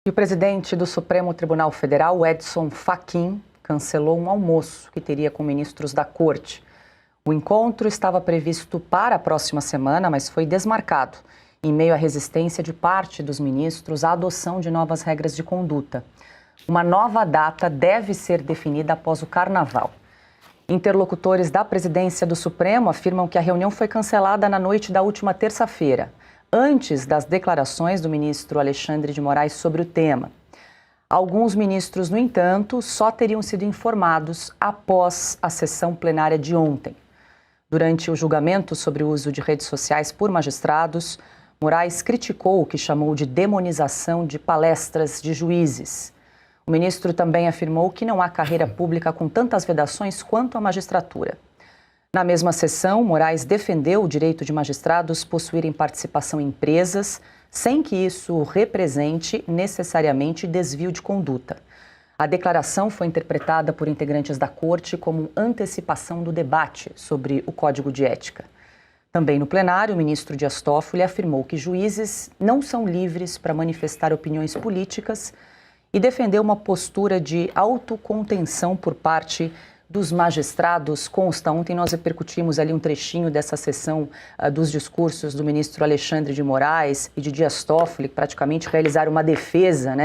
E o presidente do Supremo Tribunal Federal, Edson Fachin, cancelou um almoço que teria com ministros da Corte. O encontro estava previsto para a próxima semana, mas foi desmarcado, em meio à resistência de parte dos ministros à adoção de novas regras de conduta. Uma nova data deve ser definida após o Carnaval. Interlocutores da presidência do Supremo afirmam que a reunião foi cancelada na noite da última terça-feira, antes das declarações do ministro Alexandre de Moraes sobre o tema. Alguns ministros, no entanto, só teriam sido informados após a sessão plenária de ontem. Durante o julgamento sobre o uso de redes sociais por magistrados, Moraes criticou o que chamou de demonização de palestras de juízes. O ministro também afirmou que não há carreira pública com tantas vedações quanto a magistratura. Na mesma sessão, Moraes defendeu o direito de magistrados possuírem participação em empresas, sem que isso represente necessariamente desvio de conduta. A declaração foi interpretada por integrantes da Corte como antecipação do debate sobre o Código de Ética. Também no plenário, o ministro Dias Toffoli afirmou que juízes não são livres para manifestar opiniões políticas e defendeu uma postura de autocontenção por parte dos magistrados. Consta, ontem nós repercutimos ali um trechinho dessa sessão dos discursos do ministro Alexandre de Moraes e de Dias Toffoli, que praticamente realizaram uma defesa,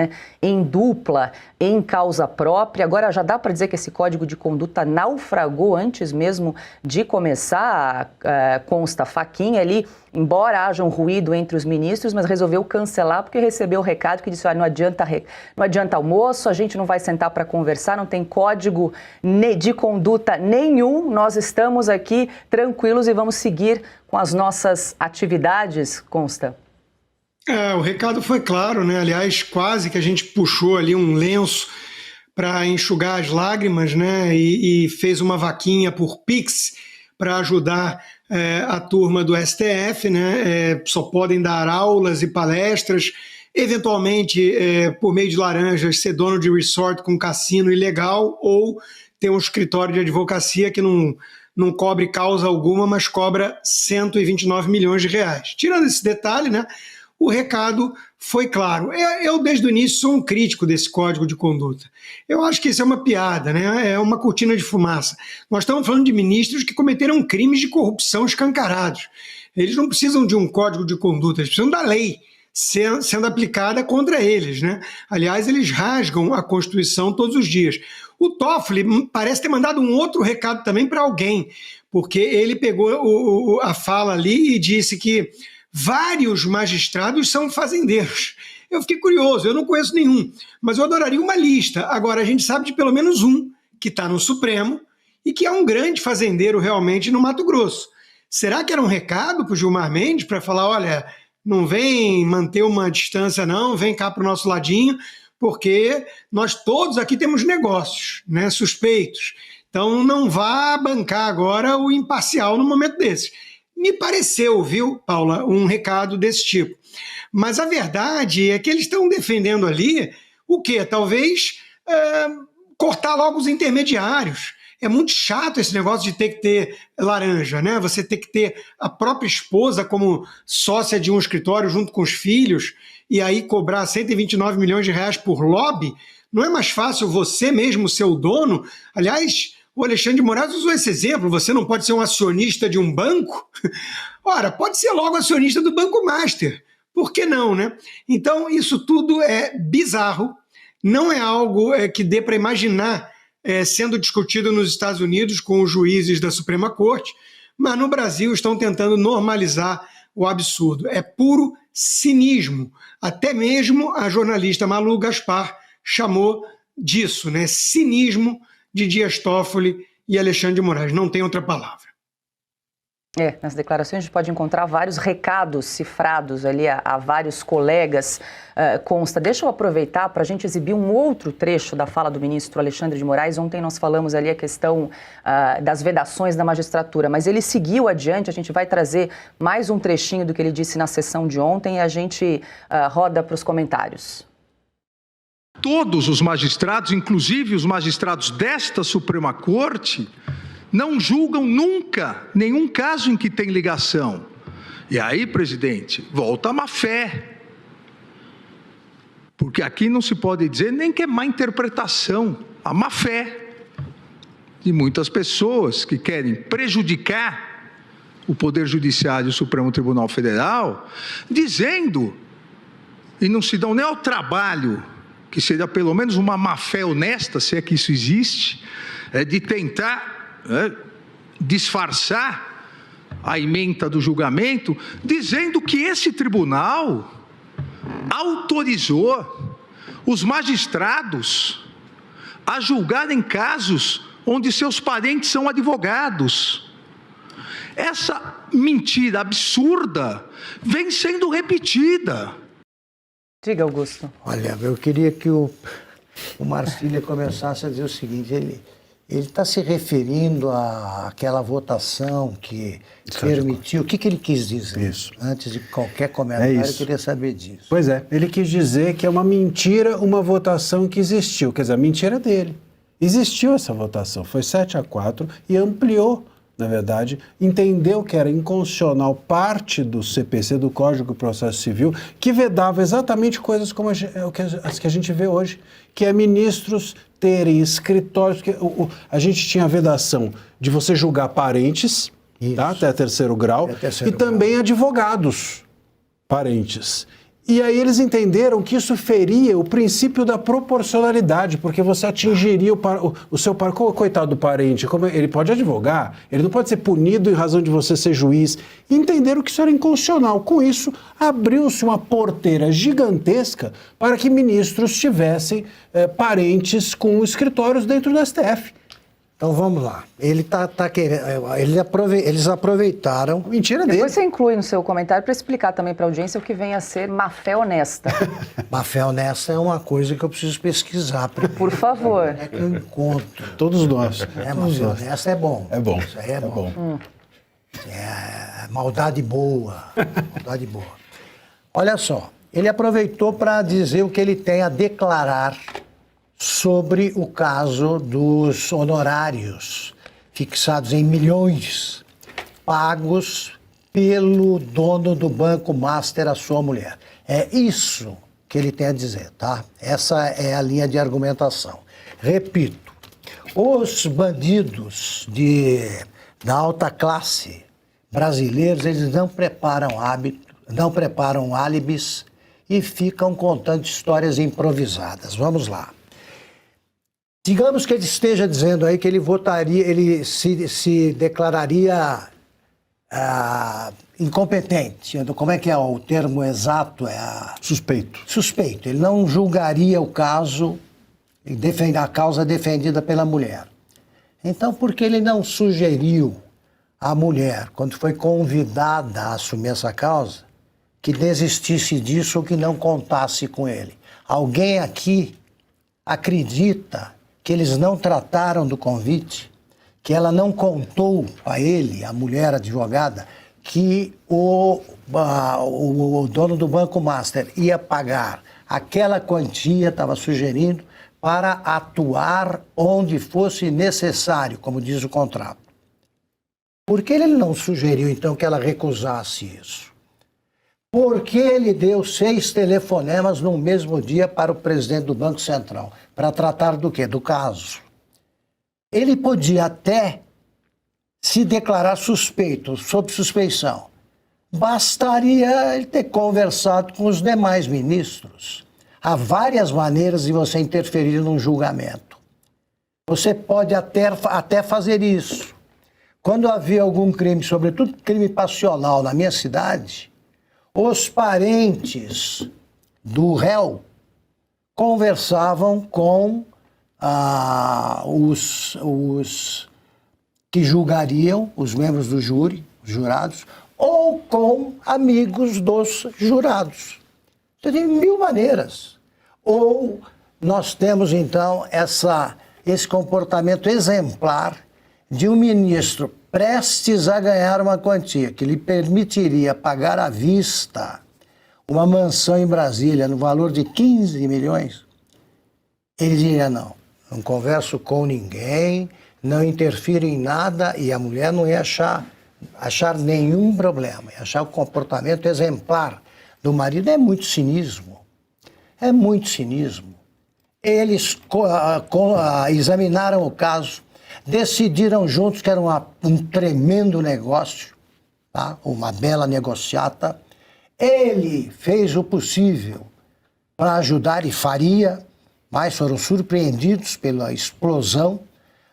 em dupla, em causa própria. Agora já dá para dizer que esse código de conduta naufragou antes mesmo de começar. Consta, Fachin ali, embora haja um ruído entre os ministros, mas resolveu cancelar porque recebeu o recado que disse: não adianta almoço, a gente não vai sentar para conversar, não tem código de conduta nenhum, nós estamos aqui tranquilos e vamos seguir com as nossas atividades, Consta. O recado foi claro, né? Aliás, quase que a gente puxou ali um lenço para enxugar as lágrimas, né? E fez uma vaquinha por Pix para ajudar a turma do STF, né? Só podem dar aulas e palestras, eventualmente, por meio de laranjas, ser dono de resort com cassino ilegal ou ter um escritório de advocacia que não cobre causa alguma, mas cobra 129 milhões de reais. Tirando esse detalhe, né? O recado foi claro. Eu, desde o início, sou um crítico desse código de conduta. Eu acho que isso é uma piada, né? É uma cortina de fumaça. Nós estamos falando de ministros que cometeram crimes de corrupção escancarados. Eles não precisam de um código de conduta, eles precisam da lei sendo aplicada contra eles, né? Aliás, eles rasgam a Constituição todos os dias. O Toffoli parece ter mandado um outro recado também para alguém, porque ele pegou a fala ali e disse que vários magistrados são fazendeiros. Eu fiquei curioso, eu não conheço nenhum, mas eu adoraria uma lista. Agora, a gente sabe de pelo menos um que está no Supremo e que é um grande fazendeiro realmente no Mato Grosso. Será que era um recado para o Gilmar Mendes para falar: olha, não vem manter uma distância não, vem cá para o nosso ladinho, porque nós todos aqui temos negócios, né, suspeitos. Então não vá bancar agora o imparcial no momento desse. Me pareceu, viu, Paula, um recado desse tipo. Mas a verdade é que eles estão defendendo ali o quê? Talvez cortar logo os intermediários. É muito chato esse negócio de ter que ter laranja, né? Você ter que ter a própria esposa como sócia de um escritório junto com os filhos e aí cobrar 129 milhões de reais por lobby. Não é mais fácil você mesmo ser o dono? Aliás, o Alexandre de Moraes usou esse exemplo: você não pode ser um acionista de um banco? Ora, pode ser logo acionista do Banco Master. Por que não, né? Então, isso tudo é bizarro, não é algo que dê para imaginar sendo discutido nos Estados Unidos com os juízes da Suprema Corte, mas no Brasil estão tentando normalizar o absurdo. É puro cinismo. Até mesmo a jornalista Malu Gaspar chamou disso, né? Cinismo de Dias Toffoli e Alexandre de Moraes. Não tem outra palavra. Nas declarações a gente pode encontrar vários recados cifrados ali a vários colegas. Consta, deixa eu aproveitar para a gente exibir um outro trecho da fala do ministro Alexandre de Moraes. Ontem nós falamos ali a questão das vedações da magistratura, mas ele seguiu adiante. A gente vai trazer mais um trechinho do que ele disse na sessão de ontem e a gente roda para os comentários. Todos os magistrados, inclusive os magistrados desta Suprema Corte, não julgam nunca nenhum caso em que tem ligação. E aí, presidente, volta a má fé. Porque aqui não se pode dizer nem que é má interpretação, a má fé de muitas pessoas que querem prejudicar o Poder Judiciário e o Supremo Tribunal Federal, dizendo, e não se dão nem ao trabalho, que seria pelo menos uma má fé honesta, se é que isso existe, de tentar disfarçar a ementa do julgamento, dizendo que esse tribunal autorizou os magistrados a julgarem casos onde seus parentes são advogados. Essa mentira absurda vem sendo repetida. Diga, Augusto. Olha, eu queria que o Marcília começasse a dizer o seguinte, ele está se referindo àquela votação que permitiu... O que ele quis dizer? Isso. Antes de qualquer comentário, eu queria saber disso. Pois é, ele quis dizer que é uma mentira uma votação que existiu. Quer dizer, a mentira dele. Existiu essa votação, foi 7-4 e ampliou, na verdade, entendeu que era inconstitucional parte do CPC, do Código de Processo Civil, que vedava exatamente coisas como as que a gente vê hoje, que é ministros terem escritórios, porque a gente tinha a vedação de você julgar parentes, tá, até terceiro grau, e também advogados parentes. E aí eles entenderam que isso feria o princípio da proporcionalidade, porque você atingiria o seu coitado do parente, ele pode advogar, ele não pode ser punido em razão de você ser juiz. E entenderam que isso era inconstitucional. Com isso, abriu-se uma porteira gigantesca para que ministros tivessem parentes com escritórios dentro do STF. Então vamos lá. Ele tá querendo. Eles aproveitaram. Mentira dele. Depois você inclui no seu comentário para explicar também para a audiência o que vem a ser má-fé honesta. Má-fé honesta é uma coisa que eu preciso pesquisar primeiro. Por favor. É que eu encontro. Todos nós. Má-fé honesta é bom. É bom. Isso aí é bom. É maldade boa. Maldade boa. Olha só. Ele aproveitou para dizer o que ele tem a declarar sobre o caso dos honorários fixados em milhões pagos pelo dono do Banco Master à sua mulher. É isso que ele tem a dizer, tá? Essa é a linha de argumentação. Repito, os bandidos da alta classe brasileiros, eles não preparam álibis e ficam contando histórias improvisadas. Vamos lá. Digamos que ele esteja dizendo aí que ele votaria, ele se declararia incompetente. Como é que é o termo exato? Suspeito. Suspeito. Ele não julgaria o caso e a causa defendida pela mulher. Então, por que ele não sugeriu à mulher, quando foi convidada a assumir essa causa, que desistisse disso ou que não contasse com ele? Alguém aqui acredita que eles não trataram do convite, que ela não contou a ele, a mulher advogada, que o dono do Banco Master ia pagar aquela quantia, estava sugerindo, para atuar onde fosse necessário, como diz o contrato. Por que ele não sugeriu, então, que ela recusasse isso? Porque ele deu 6 telefonemas no mesmo dia para o presidente do Banco Central, para tratar do quê? Do caso. Ele podia até se declarar suspeito, sob suspeição. Bastaria ele ter conversado com os demais ministros. Há várias maneiras de você interferir num julgamento. Você pode até fazer isso. Quando havia algum crime, sobretudo crime passional na minha cidade, os parentes do réu conversavam com os que julgariam, os membros do júri, os jurados, ou com amigos dos jurados. Você tem 1000 maneiras. Ou nós temos, então, esse comportamento exemplar de um ministro prestes a ganhar uma quantia que lhe permitiria pagar à vista uma mansão em Brasília no valor de 15 milhões, ele diria não converso com ninguém, não interfiro em nada, e a mulher não ia achar nenhum problema, ia achar o comportamento exemplar do marido. É muito cinismo. É muito cinismo. Eles examinaram o caso, decidiram juntos que era um tremendo negócio, tá? Uma bela negociata. Ele fez o possível para ajudar e faria, mas foram surpreendidos pela explosão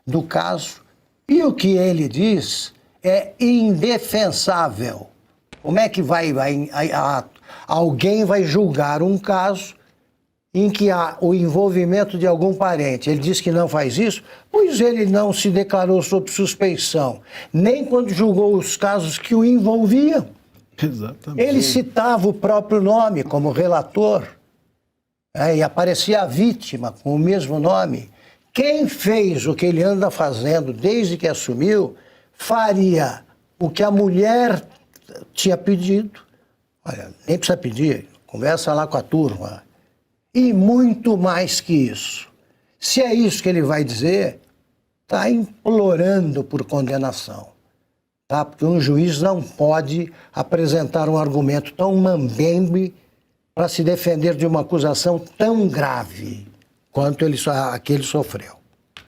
do caso. E o que ele diz é indefensável. Como é que alguém vai julgar um caso em que há o envolvimento de algum parente? Ele diz que não faz isso, pois ele não se declarou sob suspeição, nem quando julgou os casos que o envolviam. Exatamente. Ele citava o próprio nome como relator, e aparecia a vítima com o mesmo nome. Quem fez o que ele anda fazendo desde que assumiu, faria o que a mulher tinha pedido. Olha, nem precisa pedir, conversa lá com a turma. E muito mais que isso. Se é isso que ele vai dizer, está implorando por condenação. Tá? Porque um juiz não pode apresentar um argumento tão mambembe para se defender de uma acusação tão grave quanto aquele sofreu.